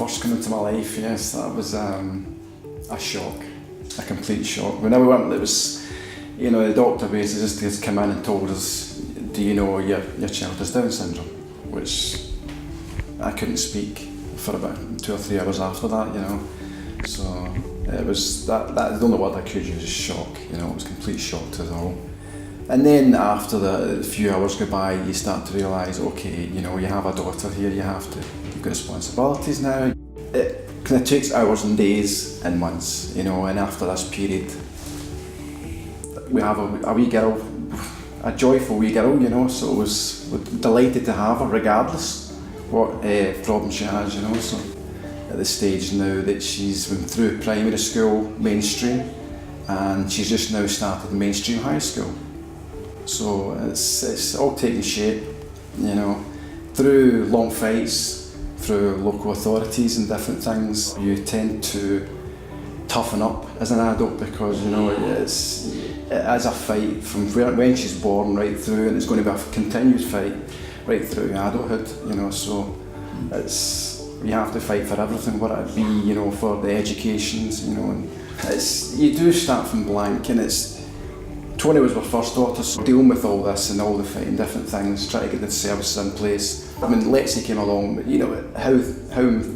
first came into my life, yes, that was a shock, a complete shock. When we went, it was, you know, the doctor basically just came in and told us, do you know your child has Down syndrome? Which I couldn't speak for about 2 or 3 hours after that, you know. So it was, that's the only word I could use, is shock, you know, it was a complete shock to us all. And then after a few hours go by, you start to realise, okay, you know, you have a daughter here, you've got responsibilities now. It kind of takes hours and days and months, you know, and after this period, we have a wee girl, a joyful wee girl, you know, so we're delighted to have her regardless what problems she has, you know. So at the stage now that she's been through primary school, mainstream, and she's just now started mainstream high school. So it's all taking shape, you know, through long fights, through local authorities and different things. You tend to toughen up as an adult because, you know, it is a fight from when she's born right through, and it's going to be a continued fight right through adulthood, you know. So you have to fight for everything, whether it be, you know, for the educations, you know, and you do start from blank, and Tony was our first daughter, so dealing with all this and all the fighting different things, trying to get the services in place. I mean, Lexi came along, you know, how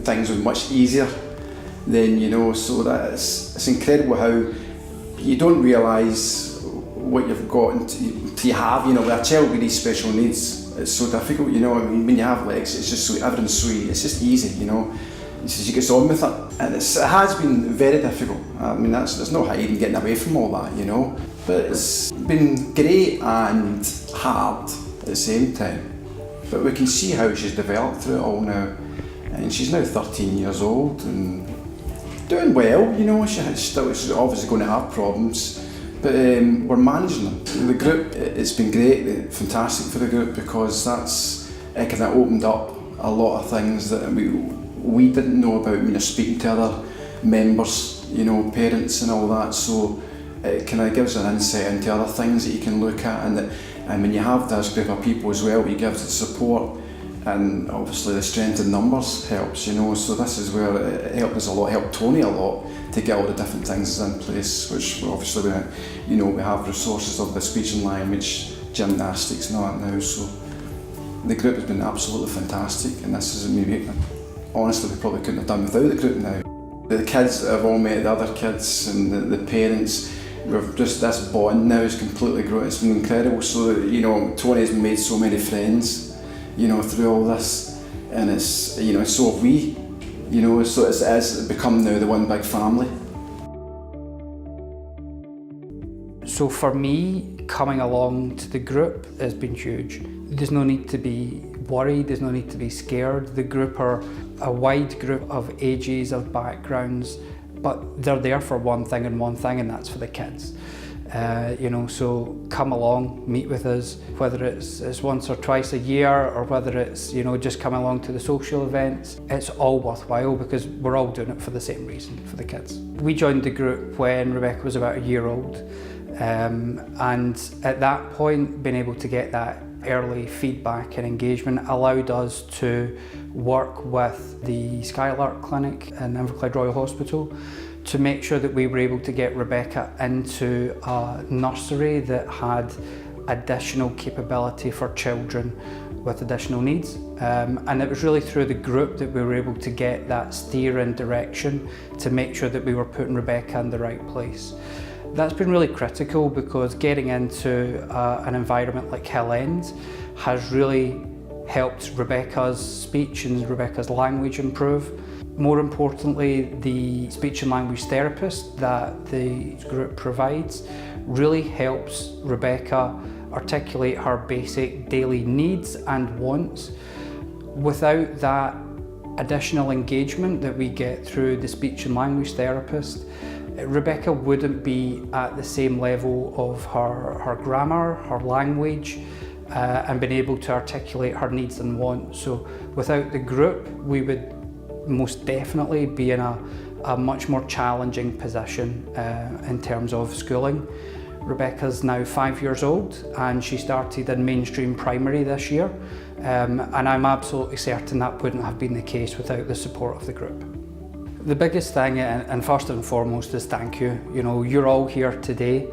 things were much easier then, you know, so it's incredible how you don't realise what you've got until you have, you know, with a child with these special needs. It's so difficult, you know. I mean, when you have Lex, it's just so, everything's sweet, it's just easy, you know. She gets on with it, and it has been very difficult. I mean, there's no hiding, getting away from all that, you know. But it's been great and hard at the same time. But we can see how she's developed through it all now, and she's now 13 years old and doing well, you know. She's obviously going to have problems, but we're managing them. The group, it's been great, fantastic for the group, because it kind of opened up a lot of things that we didn't know about, you know, speaking to other members, you know, parents and all that. So it kind of gives an insight into other things that you can look at, and when you have this group of people as well, it gives it support, and obviously the strength in numbers helps, you know. So this is where it helped us a lot, helped Tony a lot to get all the different things in place, which obviously we have resources of the speech and language, gymnastics and all that now. So the group has been absolutely fantastic, and this is maybe, honestly, we probably couldn't have done without the group now. The kids have all met the other kids and the parents. We've just, this bond now is completely grown. It's been incredible. So, you know, Tony's made so many friends, you know, through all this, and it's, you know, so have we, you know, so it's become now the one big family. So for me, coming along to the group has been huge. There's no need to be worried, there's no need to be scared. The group are a wide group of ages, of backgrounds, but they're there for one thing, and that's for the kids. You know, so come along, meet with us, whether it's once or twice a year, or whether it's, you know, just come along to the social events. It's all worthwhile because we're all doing it for the same reason, for the kids. We joined the group when Rebecca was about a year old, and at that point, being able to get that early feedback and engagement allowed us to work with the Skylark Clinic in Inverclyde Royal Hospital to make sure that we were able to get Rebecca into a nursery that had additional capability for children with additional needs. And it was really through the group that we were able to get that steer and direction to make sure that we were putting Rebecca in the right place. That's been really critical because getting into an environment like Hill End has really helped Rebecca's speech and Rebecca's language improve. More importantly, the speech and language therapist that the group provides really helps Rebecca articulate her basic daily needs and wants. Without that additional engagement that we get through the speech and language therapist, Rebecca wouldn't be at the same level of her grammar, her language, and being able to articulate her needs and wants. So without the group, we would most definitely be in a much more challenging position in terms of schooling. Rebecca's now 5 years old and she started in mainstream primary this year, and I'm absolutely certain that wouldn't have been the case without the support of the group. The biggest thing, and first and foremost, is thank you. You know, you're all here today,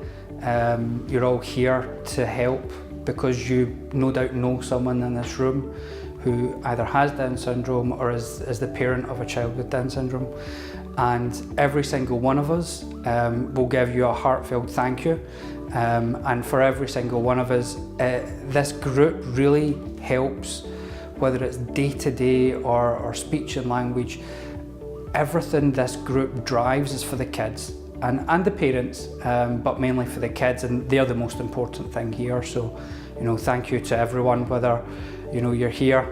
you're all here to help because you no doubt know someone in this room who either has Down syndrome or is the parent of a child with Down syndrome. And every single one of us will give you a heartfelt thank you. And for every single one of us, this group really helps, whether it's day-to-day or speech and language. Everything this group drives is for the kids and the parents, but mainly for the kids, and they're the most important thing here. So, you know, thank you to everyone, whether you know you're here,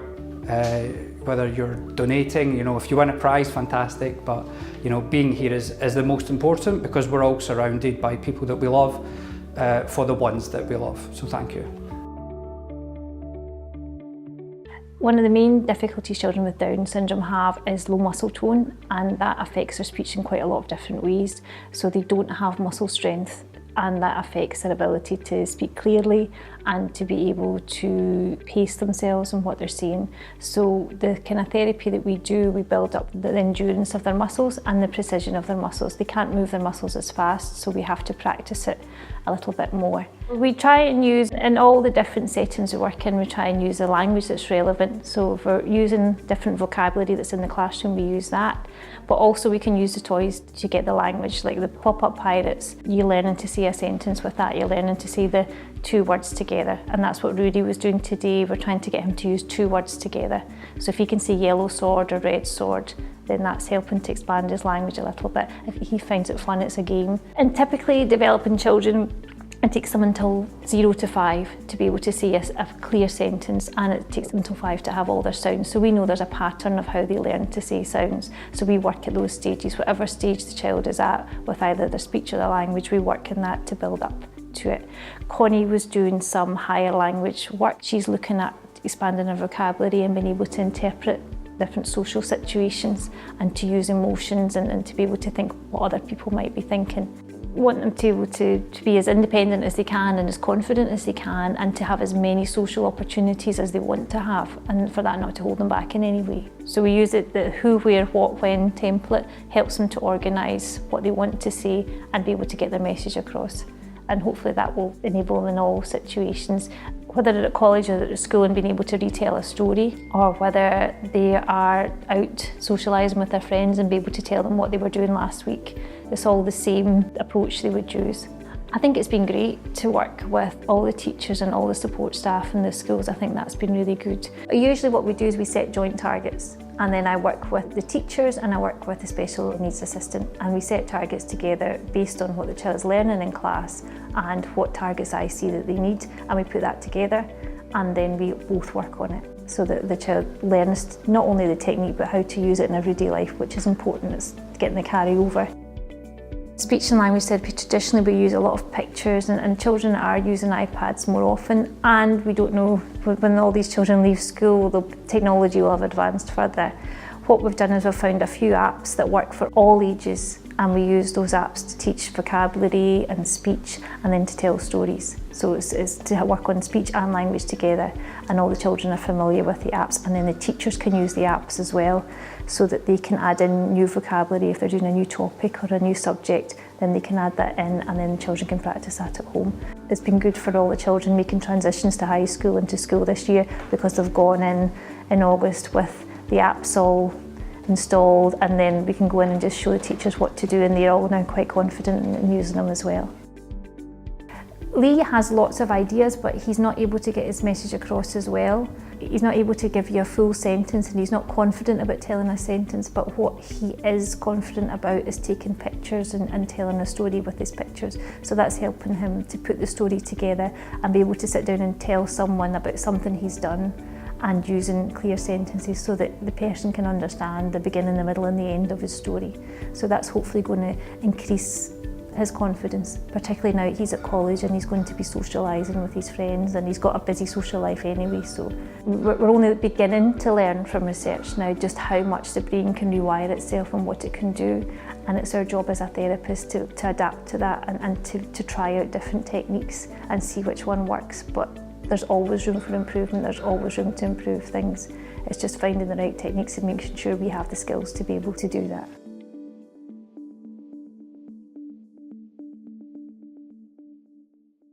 whether you're donating. You know, if you win a prize, fantastic. But you know, being here is the most important because we're all surrounded by people that we love, for the ones that we love. So thank you. One of the main difficulties children with Down syndrome have is low muscle tone, and that affects their speech in quite a lot of different ways. So they don't have muscle strength, and that affects their ability to speak clearly and to be able to pace themselves in what they're saying. So the kind of therapy that we do, we build up the endurance of their muscles and the precision of their muscles. They can't move their muscles as fast, so we have to practice it a little bit more. We try and use, in all the different settings we work in, we try and use the language that's relevant. So if we're using different vocabulary that's in the classroom, we use that. But also we can use the toys to get the language, like the pop-up pirates. You're learning to say a sentence with that, you're learning to say the two words together. And that's what Rudy was doing today. We're trying to get him to use two words together. So if he can say yellow sword or red sword, then that's helping to expand his language a little bit. If he finds it fun, it's a game. And typically developing children, it takes them until 0 to 5 to be able to say a clear sentence, and it takes them until 5 to have all their sounds. So we know there's a pattern of how they learn to say sounds. So we work at those stages, whatever stage the child is at with either their speech or their language, we work in that to build up to it. Connie was doing some higher language work. She's looking at expanding her vocabulary and being able to interpret different social situations and to use emotions and to be able to think what other people might be thinking. Want them to be able to be as independent as they can and as confident as they can, and to have as many social opportunities as they want to have, and for that not to hold them back in any way. So we use it, the who, where, what, when template helps them to organise what they want to say and be able to get their message across. And hopefully that will enable them in all situations, whether they're at college or they're at school and being able to retell a story, or whether they are out socialising with their friends and be able to tell them what they were doing last week. It's all the same approach they would use. I think it's been great to work with all the teachers and all the support staff in the schools. I think that's been really good. Usually what we do is we set joint targets, and then I work with the teachers and I work with the special needs assistant, and we set targets together based on what the child's learning in class and what targets I see that they need, and we put that together and then we both work on it so that the child learns not only the technique but how to use it in everyday life, which is important. It's getting the carry over. Speech and language therapy, traditionally we use a lot of pictures, and children are using iPads more often, and we don't know when all these children leave school, the technology will have advanced further. What we've done is we've found a few apps that work for all ages, and we use those apps to teach vocabulary and speech and then to tell stories. So it's to work on speech and language together, and all the children are familiar with the apps, and then the teachers can use the apps as well so that they can add in new vocabulary. If they're doing a new topic or a new subject, then they can add that in, and then the children can practice that at home. It's been good for all the children making transitions to high school and to school this year, because they've gone in August with the apps all installed, and then we can go in and just show the teachers what to do, and they're all now quite confident in using them as well. Lee has lots of ideas, but he's not able to get his message across as well. He's not able to give you a full sentence, and he's not confident about telling a sentence, but what he is confident about is taking pictures and telling a story with his pictures. So that's helping him to put the story together and be able to sit down and tell someone about something he's done, and using clear sentences so that the person can understand the beginning, the middle and the end of his story. So that's hopefully going to increase his confidence, particularly now he's at college and he's going to be socialising with his friends, and he's got a busy social life anyway. So we're only beginning to learn from research now just how much the brain can rewire itself and what it can do, and it's our job as a therapist to adapt to that and to try out different techniques and see which one works. But there's always room for improvement, there's always room to improve things. It's just finding the right techniques and making sure we have the skills to be able to do that.